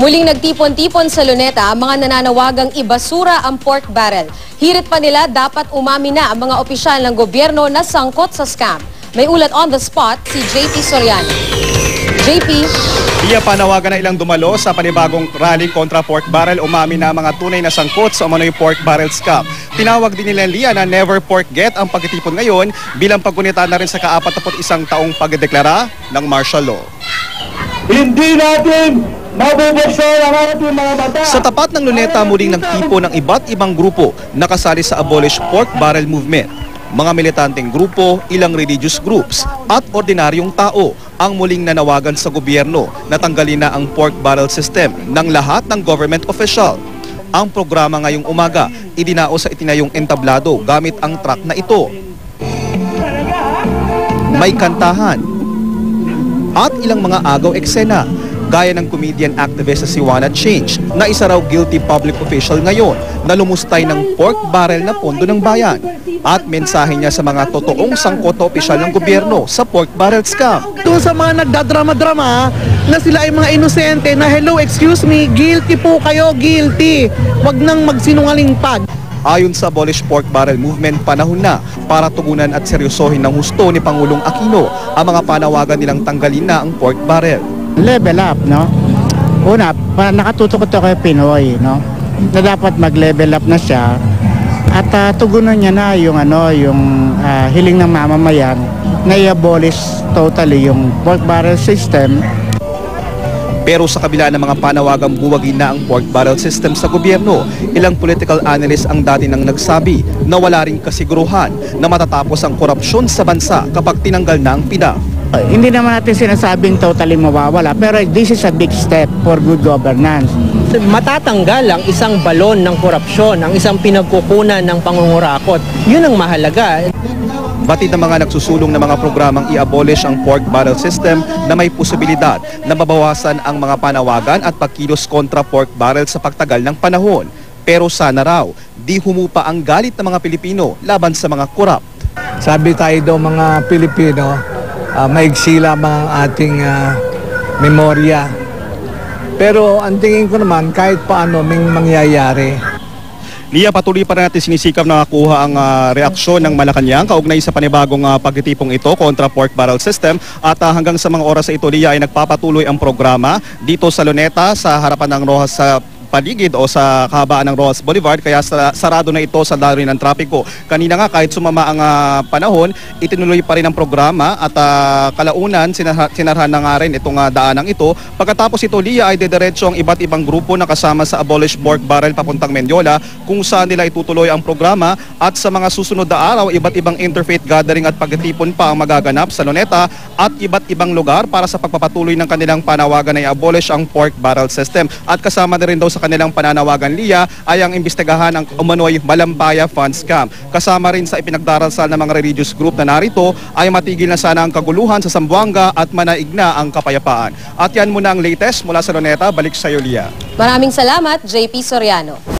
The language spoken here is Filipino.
Muling nagtipon-tipon sa Luneta ang mga nananawagang ibasura ang pork barrel. Hirit pa nila dapat umami na ang mga opisyal ng gobyerno na sangkot sa scam. May ulat on the spot si JP Soriano. JP. Panawagan na ilang dumalo sa panibagong rally kontra pork barrel. Umami na ang mga tunay na sangkot sa umano'y pork barrel scam. Tinawag din nila Lia na never forget ang pagtitipon ngayon bilang paggunita na rin sa ka-41 taong pagdeklara ng martial law. Hindi natin mabubuksan ang ating mga mata. Sa tapat ng Luneta, muling nagtipo ng iba't ibang grupo na kasali sa Abolish Pork Barrel Movement. Mga militanteng grupo, ilang religious groups at ordinaryong tao ang muling nanawagan sa gobyerno na tanggalin na ang pork barrel system ng lahat ng government official. Ang programa ngayong umaga, idinao sa itinayong entablado gamit ang truck na ito. May kantahan at ilang mga agaw eksena, gaya ng comedian activist si Juana Change na isa raw guilty public official ngayon na lumustay ng pork barrel na pondo ng bayan at mensahe niya sa mga totoong sangkot na opisyal ng gobyerno sa pork barrel scam. Doon sa mga nagdadrama-drama na sila ay mga inosente na hello, excuse me, guilty po kayo, guilty. Wag nang magsinungaling pag. Ayon sa Abolish Pork Barrel Movement, panahon na para tugunan at seryosohin ng husto ni Pangulong Aquino ang mga panawagan nilang tanggalin na ang pork barrel. Level up, no? Una, nakatutok ito kay Pinoy, no? Na dapat mag-level up na siya at tugunan niya na yung hiling ng mamamayan na i-abolish totally yung pork barrel system. Pero sa kabila ng mga panawagang buwagin na ang pork barrel system sa gobyerno, ilang political analysts ang dati nang nagsabi na wala ring kasiguruhan na matatapos ang korupsyon sa bansa kapag tinanggal na ang PIDAF. Hindi naman natin sinasabing totally mawawala, pero this is a big step for good governance. Matatanggal ang isang balon ng korupsyon, ang isang pinagkukunan ng pangungurakot. Yun ang mahalaga. Batid ng mga nagsusulong na mga programang i-abolish ang pork barrel system na may posibilidad na mabawasan ang mga panawagan at pagkilos kontra pork barrel sa pagtagal ng panahon. Pero sana raw, di humupa ang galit ng mga Pilipino laban sa mga korap. Sabi tayo daw mga Pilipino, maigsi lamang ang ating memorya. Pero ang tingin ko naman, kahit paano may mangyayari. Lia, patuloy pa rin natin sinisikap na makuha ang reaksyon ng Malacanang kaugnay sa panibagong pagtitipong ito kontra pork barrel system. At hanggang sa mga oras sa ito, Lia, ay nagpapatuloy ang programa dito sa Luneta sa harapan ng Rojas sa paligid o sa kahabaan ng Rojas Boulevard, kaya sarado na ito sa daloy ng trapiko. Kanina nga kahit sumama ang panahon, itinuloy pa rin ang programa at kalaunan sinarhan na nga rin itong daanang ito. Pagkatapos ito, Lia, ay dediretso ang iba't ibang grupo na kasama sa Abolish Pork Barrel papuntang Mendiola kung saan nila itutuloy ang programa at sa mga susunod na araw, iba't ibang interfaith gathering at pagtitipon pa ang magaganap sa Luneta at iba't ibang lugar para sa pagpapatuloy ng kanilang panawagan na i-abolish ang pork barrel system. At kasama na rin daw sa kanilang pananawagan, Lia, ay ang imbestigahan ng umano'y Malampaya Fund Scam. Kasama rin sa ipinagdarasal ng mga religious group na narito ay matigil na sana ang kaguluhan sa Zamboanga at manaig na ang kapayapaan. At yan muna ang latest mula sa Luneta. Balik sa iyo, Lia. Maraming salamat, JP Soriano.